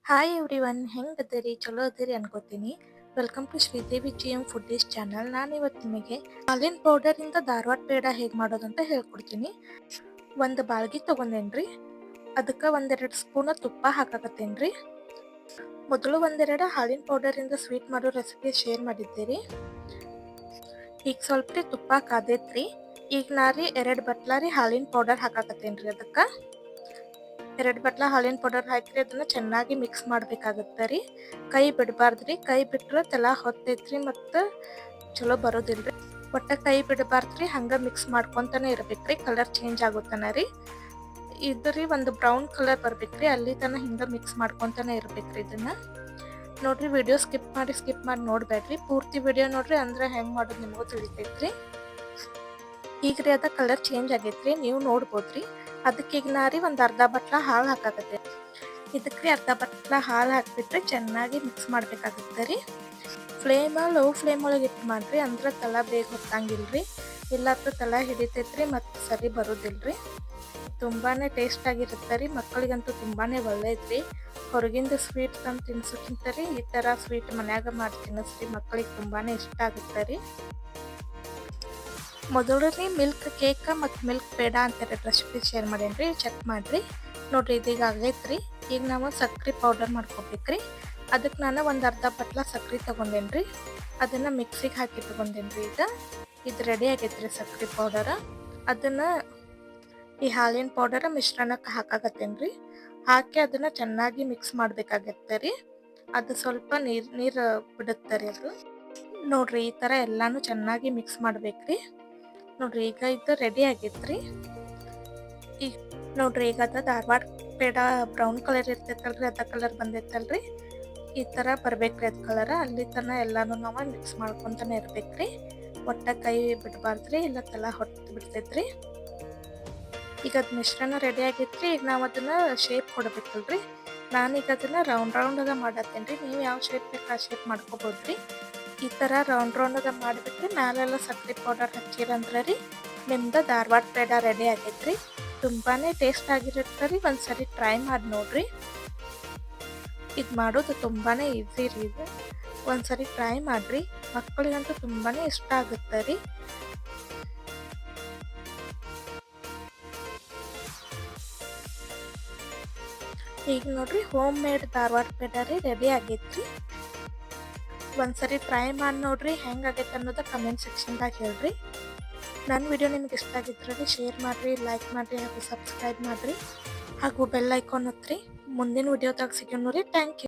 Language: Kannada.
Hi everyone, ಹೆಂಗದಿರಿ? ಚಲೋ ಅದಿರಿ ಅನ್ಕೋತೀನಿ. Welcome to Sridevi GM foodies channel. ನಾನು ಇವತ್ತು ನಿಮಗೆ ಹಾಲಿನ ಪೌಡರಿಂದ ಧಾರವಾಡ ಪೇಡ ಹೇಗೆ ಮಾಡೋದಂತ ಹೇಳ್ಕೊಡ್ತೀನಿ. ಒಂದು ಬಾಳ್ಗಿ ತೊಗೊಂಡೇನ್ರಿ, ಅದಕ್ಕೆ ಒಂದೆರಡು ಸ್ಪೂನ್ ತುಪ್ಪ ಹಾಕಾಕತ್ತೇನ್ರಿ. ಮೊದಲು ಒಂದೆರಡು ಹಾಲಿನ ಪೌಡರಿಂದ ಸ್ವೀಟ್ ಮಾಡೋ ರೆಸಿಪಿ ಶೇರ್ ಮಾಡಿದ್ದೀರಿ. ಈಗ ಸ್ವಲ್ಪ ತುಪ್ಪ ಕಾದೈತ್ರಿ. ಈಗ ನಾರಿ 2 ಬಟ್ಲಾರಿ ಹಾಲಿನ ಪೌಡರ್ ಹಾಕಾಕತ್ತೇನ್ರಿ. ಅದಕ್ಕೆ 2 ಬಟ್ಲ ಹಾಲಿನ ಪೌಡರ್ ಹಾಕಿ ಅದನ್ನ ಚೆನ್ನಾಗಿ ಮಿಕ್ಸ್ ಮಾಡ್ಬೇಕಾಗತ್ತೆ ರೀ. ಕೈ ಬಿಡಬಾರ್ದ್ರಿ, ಕೈ ಬಿಟ್ರೆ ತಲಾ ಹೊತ್ತೈತ್ರಿ ಮತ್ತು ಚಲೋ ಬರೋದಿಲ್ರಿ. ಒಟ್ಟ ಕೈ ಬಿಡಬಾರ್ದ್ರಿ, ಹಂಗೆ ಮಿಕ್ಸ್ ಮಾಡ್ಕೊತಾನೆ ಇರ್ಬೇಕ್ರಿ. ಕಲರ್ ಚೇಂಜ್ ಆಗುತ್ತಾನ ರೀ. ಇದ್ರಿ ಒಂದು ಬ್ರೌನ್ ಕಲರ್ ಬರ್ಬೇಕ್ರಿ, ಅಲ್ಲಿ ತನಕ ಹಿಂಗೆ ಮಿಕ್ಸ್ ಮಾಡ್ಕೊತಾನೆ ಇರ್ಬೇಕ್ರಿ. ಇದನ್ನ ನೋಡ್ರಿ, ವಿಡಿಯೋ ಸ್ಕಿಪ್ ಮಾಡಿ ನೋಡ್ಬೇಡ್ರಿ. ಪೂರ್ತಿ ವಿಡಿಯೋ ನೋಡ್ರಿ, ಅಂದ್ರೆ ಹೆಂಗೆ ಮಾಡೋದು ನಿಮಗೂ ತಿಳಿತೈತ್ರಿ. ಈಗ ರೀ ಅದ ಕಲರ್ ಚೇಂಜ್ ಆಗೈತ್ರಿ, ನೀವು ನೋಡ್ಬೋದ್ರಿ. ಅದಕ್ಕೆ ಈಗ ನಾರಿ ಒಂದು ಅರ್ಧ ಬಟ್ಲ ಹಾಲು ಹಾಕಾಕತ್ತೆ. ಇದಕ್ಕೆ ಅರ್ಧ ಬಟ್ಲ ಹಾಲು ಹಾಕ್ಬಿಟ್ರೆ ಚೆನ್ನಾಗಿ ಮಿಕ್ಸ್ ಮಾಡ್ಬೇಕಾಗುತ್ತೆ ರೀ. ಲೋ ಫ್ಲೇಮ್ ಒಳಗೆ ಇಟ್ಟು ಮಾಡ್ರಿ, ಅಂದ್ರೆ ತಲ ಬೇಗ ಹೊತ್ತಂಗಿಲ್ರಿ. ಇಲ್ಲ ತಲ ಹಿಡಿತೈತ್ರಿ ಮತ್ತು ಸರಿ ಬರೋದಿಲ್ರಿ. ತುಂಬಾ ಟೇಸ್ಟ್ ಆಗಿರುತ್ತೆ ರೀ. ಮಕ್ಕಳಿಗಂತೂ ತುಂಬಾ ಒಳ್ಳೇದ್ರಿ. ಹೊರಗಿಂದ ಸ್ವೀಟ್ ತಂದು ತಿನ್ಸೋಕ್ಕಿಂತ ರೀ ಈ ಥರ ಸ್ವೀಟ್ ಮನ್ಯಾಗ ಮಾಡಿ ತಿನ್ನಿಸ್ರಿ, ಮಕ್ಕಳಿಗೆ ತುಂಬಾ ಇಷ್ಟ ಆಗುತ್ತೆ ರೀ. ಮೊದಲು ರೀ ಮಿಲ್ಕ್ ಕೇಕ್ ಮತ್ತು ಮಿಲ್ಕ್ ಪೇಡ ಅಂತ ರೆಸಿಪಿ ಶೇರ್ ಮಾಡೇನ್ರಿ, ಚೆಕ್ ಮಾಡಿರಿ. ನೋಡ್ರಿ, ಇದೀಗ ಆಗೈತ್ರಿ. ಈಗ ನಾವು ಸಕ್ರೆ ಪೌಡರ್ ಮಾಡ್ಕೋಬೇಕ್ರಿ. ಅದಕ್ಕೆ ನಾನು ಒಂದು ಅರ್ಧ ಬಟ್ಲ ಸಕ್ರೆ ತೊಗೊಂಡೇನ್ರಿ. ಅದನ್ನು ಮಿಕ್ಸಿಗೆ ಹಾಕಿ ತೊಗೊಂಡೇನ್ರಿ. ಈಗ ಇದು ರೆಡಿ ಆಗೈತ್ರಿ ಸಕ್ರೆ ಪೌಡರ. ಅದನ್ನು ಈ ಹಾಲಿನ ಪೌಡರ ಮಿಶ್ರಣಕ್ಕೆ ಹಾಕಾಕತ್ತೇನ್ರಿ. ಹಾಕಿ ಅದನ್ನು ಚೆನ್ನಾಗಿ ಮಿಕ್ಸ್ ಮಾಡಬೇಕಾಗತ್ತೆ ರೀ. ಅದು ಸ್ವಲ್ಪ ನೀರು ಬಿಡುತ್ತೆ ರೀ ಅದು. ನೋಡ್ರಿ, ಈ ಥರ ಎಲ್ಲಾನು ಚೆನ್ನಾಗಿ ಮಿಕ್ಸ್ ಮಾಡ್ಬೇಕ್ರಿ. ನೋಡ್ರಿ, ಈಗ ಇದು ರೆಡಿ ಆಗೈತ್ರಿ. ಈಗ ನೋಡ್ರಿ, ಈಗ ಅದ ಧಾರವಾಡ ಪೇಡ ಬ್ರೌನ್ ಕಲರ್ ಇರ್ತೈತಲ್ರಿ, ಅದ ಕಲರ್ ಬಂದೈತಲ್ರಿ. ಈ ಥರ ಬರ್ಬೇಕ್ರಿ ಅದು ಕಲರ. ಅಲ್ಲಿ ತನಕ ಎಲ್ಲಾನು ನಾವು ಮಿಕ್ಸ್ ಮಾಡ್ಕೊತಾನೆ ಇರ್ಬೇಕ್ರಿ. ಒಟ್ಟ ಕೈ ಬಿಡಬಾರ್ದ್ರಿ, ಇಲ್ಲ ತಲ ಹೊತ್ತು ಬಿಡ್ತೈತ್ರಿ. ಈಗ ಅದು ಮಿಶ್ರಣ ರೆಡಿ ಆಗೈತ್ರಿ. ಈಗ ನಾವು ಅದನ್ನ ಶೇಪ್ ಕೊಡಬೇಕಲ್ರಿ. ನಾನೀಗ ಅದನ್ನ ರೌಂಡ್ ಮಾಡತ್ತೇನ್ರಿ. ನೀವು ಯಾವ ಶೇಪ್ ಬೇಕು ಆ ಶೇಪ್ ಮಾಡ್ಕೋಬೋದ್ರಿ. ಈ ಥರ ರೌಂಡ್ ಮಾಡಿಬಿಟ್ರಿ ಮ್ಯಾಲೆಲ್ಲ ಸಕ್ರೆ ಪೌಡರ್ ಹಚ್ಚಿರಂದ್ರೆ ರೀ ನಿಮ್ದು ಧಾರವಾಡ ಪೇಡ ರೆಡಿ ಆಗೈತ್ರಿ. ತುಂಬಾ ಟೇಸ್ಟ್ ಆಗಿರುತ್ತೆ ರೀ. ಒಂದ್ಸರಿ ಟ್ರೈ ಮಾಡಿ ನೋಡ್ರಿ. ಇದು ಮಾಡೋದು ತುಂಬಾ ಈಸಿ ರೀ. ಇದು ಒಂದ್ಸರಿ ಟ್ರೈ ಮಾಡಿರಿ, ಮಕ್ಕಳಿಗಂತೂ ತುಂಬಾ ಇಷ್ಟ ಆಗುತ್ತೆ ರೀ. ಈಗ ನೋಡ್ರಿ, ಹೋಮ್ ಮೇಡ್ ಧಾರವಾಡ ಪೇಡ ರೀ ರೆಡಿ ಆಗೈತ್ರಿ. ಒಂದ್ಸರಿ ಟ್ರೈ ಮಾಡಿ ನೋಡ್ರಿ, ಹೆಂಗಾಗೈತೆ ಅನ್ನೋದು ಕಮೆಂಟ್ ಸೆಕ್ಷನ್ದಾಗ ಹೇಳ್ರಿ. ನನ್ನ ವಿಡಿಯೋ ನಿಮ್ಗೆ ಇಷ್ಟ ಆಗಿದ್ರೆ ಶೇರ್ ಮಾಡಿರಿ, ಲೈಕ್ ಮಾಡಿರಿ ಹಾಗೂ ಸಬ್ಸ್ಕ್ರೈಬ್ ಮಾಡಿರಿ ಹಾಗೂ ಬೆಲ್ ಐಕಾನ್ ಒತ್ತಿರಿ. ಮುಂದಿನ ವಿಡಿಯೋದಾಗ ಸಿಗೋಣ ರೀ. Thank you.